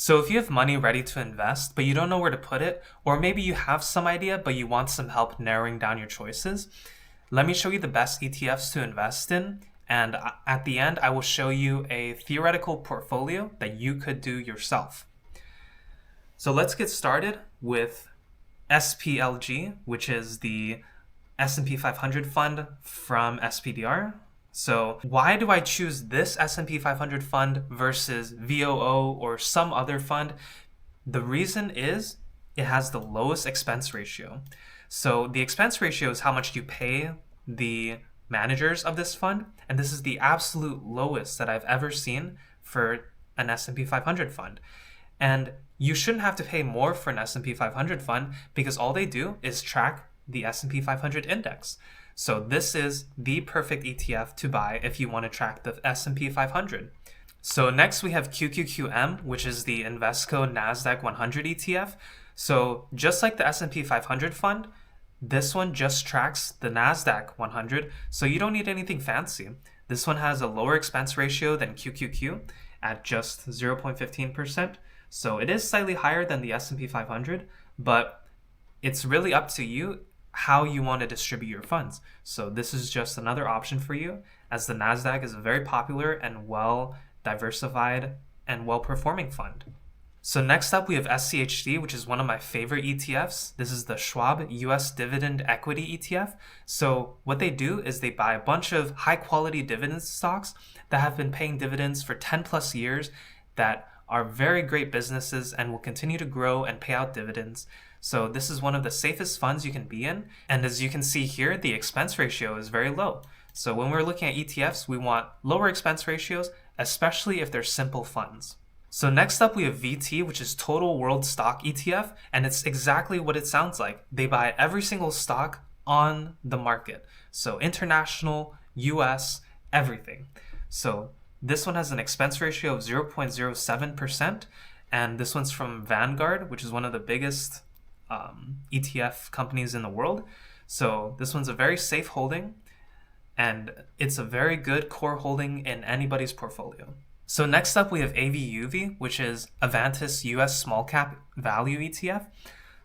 So if you have money ready to invest, but you don't know where to put it, or maybe you have some idea, but you want some help narrowing down your choices, let me show you the best ETFs to invest in. And at the end, I will show you a theoretical portfolio that you could do yourself. So let's get started with SPLG, which is the S&P 500 fund from SPDR. So why do I choose this S&P 500 fund versus VOO or some other fund? The reason is it has the lowest expense ratio. So the expense ratio is how much you pay the managers of this fund, and this is the absolute lowest that I've ever seen for an S&P 500 fund. And you shouldn't have to pay more for an S&P 500 fund because all they do is track the S&P 500 index. So this is the perfect ETF to buy if you want to track the S&P 500. So next we have QQQM, which is the Invesco Nasdaq 100 ETF. So just like the S&P 500 fund, this one just tracks the Nasdaq 100, so you don't need anything fancy. This one has a lower expense ratio than QQQ at just 0.15%. So it is slightly higher than the S&P 500, but it's really up to you how you want to distribute your funds. So this is just another option for you, as the Nasdaq is a very popular and well diversified and well-performing fund. So next up we have SCHD, which is one of my favorite ETFs. This is the Schwab US Dividend Equity ETF. So what they do is they buy a bunch of high-quality dividend stocks that have been paying dividends for 10 plus years, that are very great businesses and will continue to grow and pay out dividends. So this is one of the safest funds you can be in. And as you can see here, the expense ratio is very low. So when we're looking at ETFs, we want lower expense ratios, especially if they're simple funds. So next up we have VT, which is Total World Stock ETF, and it's exactly what it sounds like. They buy every single stock on the market. So international, US, everything. So this one has an expense ratio of 0.07%, and this one's from Vanguard, which is one of the biggest ETF companies in the world. So this one's a very safe holding, and it's a very good core holding in anybody's portfolio. So next up we have AVUV, which is Avantis US Small Cap Value ETF.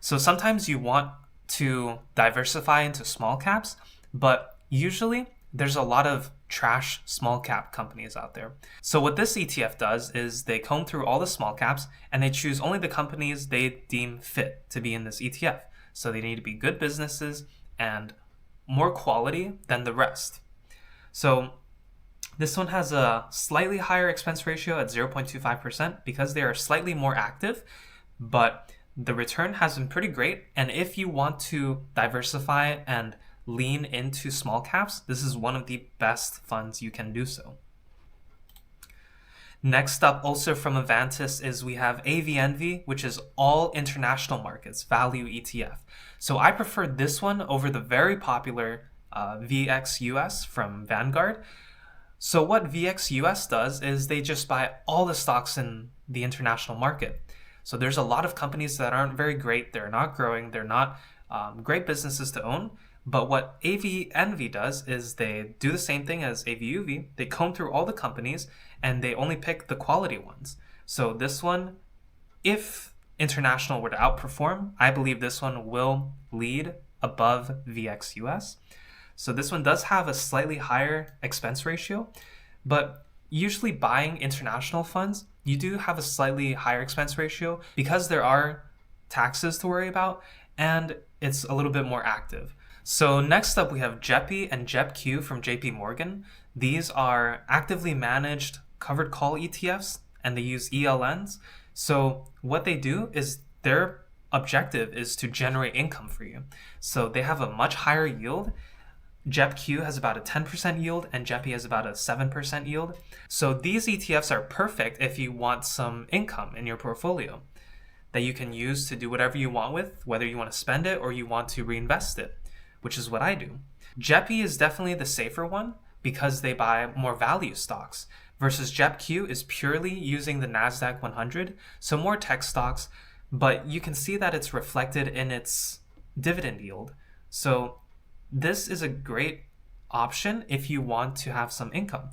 So sometimes you want to diversify into small caps, but usually there's a lot of trash small cap companies out there. So what this ETF does is they comb through all the small caps and they choose only the companies they deem fit to be in this ETF. So they need to be good businesses and more quality than the rest. So this one has a slightly higher expense ratio at 0.25% because they are slightly more active, but the return has been pretty great. And if you want to diversify and lean into small caps, this is one of the best funds you can do so. Next up, also from Avantis, is we have AVNV, which is all international markets value ETF. So I prefer this one over the very popular VXUS from Vanguard. So what VXUS does is they just buy all the stocks in the international market. So there's a lot of companies that aren't very great, they're not growing, they're not great businesses to own. But what AVNV does is they do the same thing as AVUV. They comb through all the companies and they only pick the quality ones. So this one, if international were to outperform, I believe this one will lead above VXUS. So this one does have a slightly higher expense ratio, but usually buying international funds, you do have a slightly higher expense ratio because there are taxes to worry about and it's a little bit more active. So next up we have JEPI and JEPQ from JPMorgan. These are actively managed covered call ETFs and they use ELNs. So what they do is their objective is to generate income for you. So they have a much higher yield. JEPQ has about a 10% yield and JEPI has about a 7% yield. So these ETFs are perfect if you want some income in your portfolio that you can use to do whatever you want with, whether you want to spend it or you want to reinvest it, which is what I do. JEPI is definitely the safer one because they buy more value stocks, versus JEPQ is purely using the Nasdaq 100, so more tech stocks, but you can see that it's reflected in its dividend yield. So this is a great option if you want to have some income.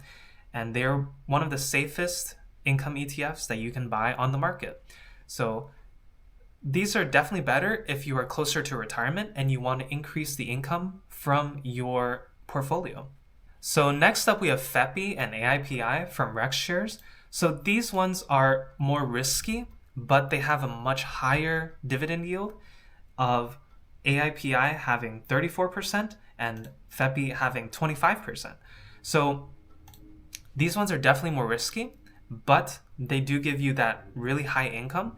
And they're one of the safest income ETFs that you can buy on the market. So these are definitely better if you are closer to retirement and you want to increase the income from your portfolio. So next up, we have FEPI and AIPI from Rex Shares. So these ones are more risky, but they have a much higher dividend yield, of AIPI having 34% and FEPI having 25%. So these ones are definitely more risky, but they do give you that really high income.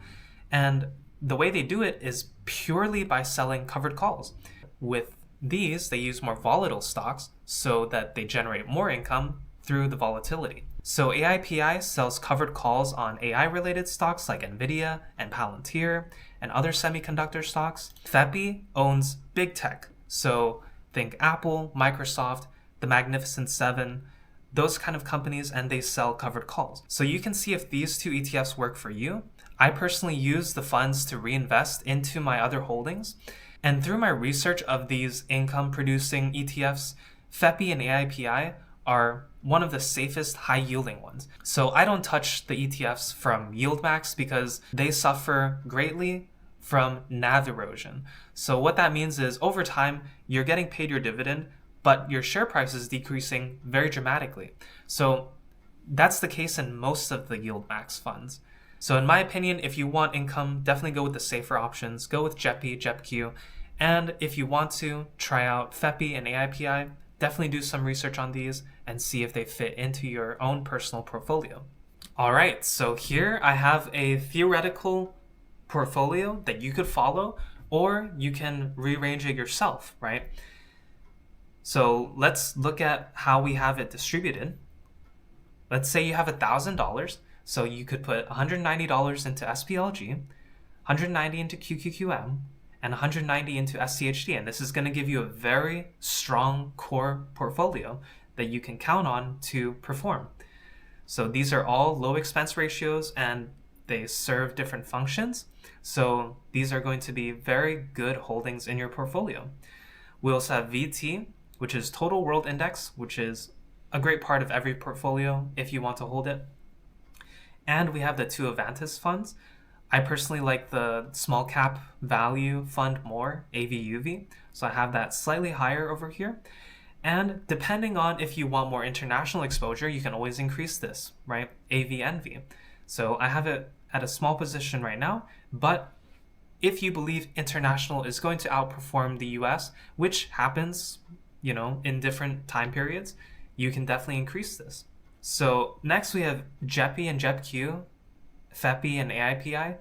And the way they do it is purely by selling covered calls. With these, they use more volatile stocks so that they generate more income through the volatility. So AIPI sells covered calls on AI-related stocks like NVIDIA and Palantir and other semiconductor stocks. FEPI owns big tech, so think Apple, Microsoft, the Magnificent Seven, those kind of companies, and they sell covered calls. So you can see if these two ETFs work for you. I personally use the funds to reinvest into my other holdings. And through my research of these income-producing ETFs, FEPI and AIPI are one of the safest high-yielding ones. So I don't touch the ETFs from YieldMax because they suffer greatly from NAV erosion. So what that means is over time, you're getting paid your dividend, but your share price is decreasing very dramatically. So that's the case in most of the YieldMax funds. So in my opinion, if you want income, definitely go with the safer options. Go with JEPI, JEPQ. And if you want to try out FEPI and AIPI, definitely do some research on these and see if they fit into your own personal portfolio. All right, so here I have a theoretical portfolio that you could follow, or you can rearrange it yourself, right? So let's look at how we have it distributed. Let's say you have $1,000. So you could put $190 into SPLG, $190 into QQQM, and $190 into SCHD. And this is going to give you a very strong core portfolio that you can count on to perform. So these are all low expense ratios and they serve different functions. So these are going to be very good holdings in your portfolio. We also have VT, which is Total World Index, which is a great part of every portfolio if you want to hold it. And we have the two Avantis funds. I personally like the small cap value fund more, AVUV. So I have that slightly higher over here. And depending on if you want more international exposure, you can always increase this, right? AVNV. So I have it at a small position right now, but if you believe international is going to outperform the US, which happens, in different time periods, you can definitely increase this. So next we have JEPI and JEPQ, FEPI and AIPI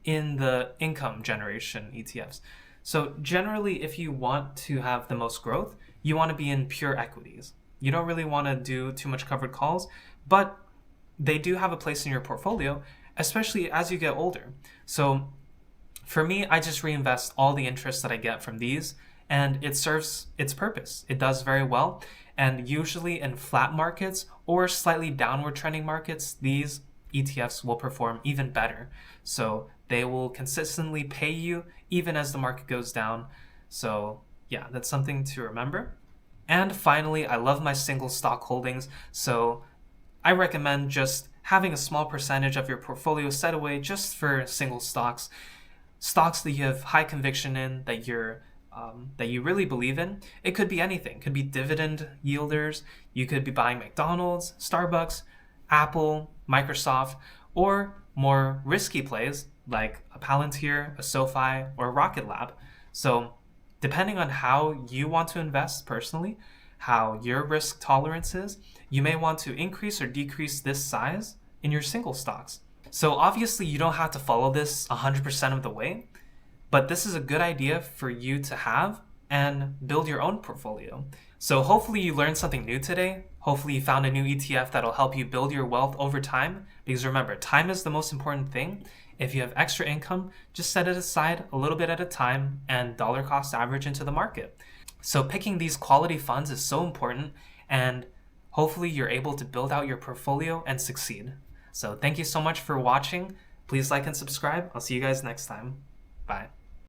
in the income generation ETFs. So generally, if you want to have the most growth, you want to be in pure equities. You don't really want to do too much covered calls, but they do have a place in your portfolio, especially as you get older. So for me, I just reinvest all the interest that I get from these, and it serves its purpose. It does very well. And usually in flat markets or slightly downward trending markets, these ETFs will perform even better. So they will consistently pay you even as the market goes down. So yeah, that's something to remember. And finally, I love my single stock holdings. So I recommend just having a small percentage of your portfolio set away just for single stocks that you have high conviction in, that you really believe in. It could be anything. It could be dividend yielders. You could be buying McDonald's, Starbucks, Apple, Microsoft, or more risky plays like a Palantir, a SoFi, or a Rocket Lab. So depending on how you want to invest personally, how your risk tolerance is, you may want to increase or decrease this size in your single stocks. So obviously you don't have to follow this 100% of the way, but this is a good idea for you to have and build your own portfolio. So hopefully you learned something new today. Hopefully you found a new ETF that'll help you build your wealth over time. Because remember, time is the most important thing. If you have extra income, just set it aside a little bit at a time and dollar cost average into the market. So picking these quality funds is so important, and hopefully you're able to build out your portfolio and succeed. So thank you so much for watching. Please like and subscribe. I'll see you guys next time. Bye.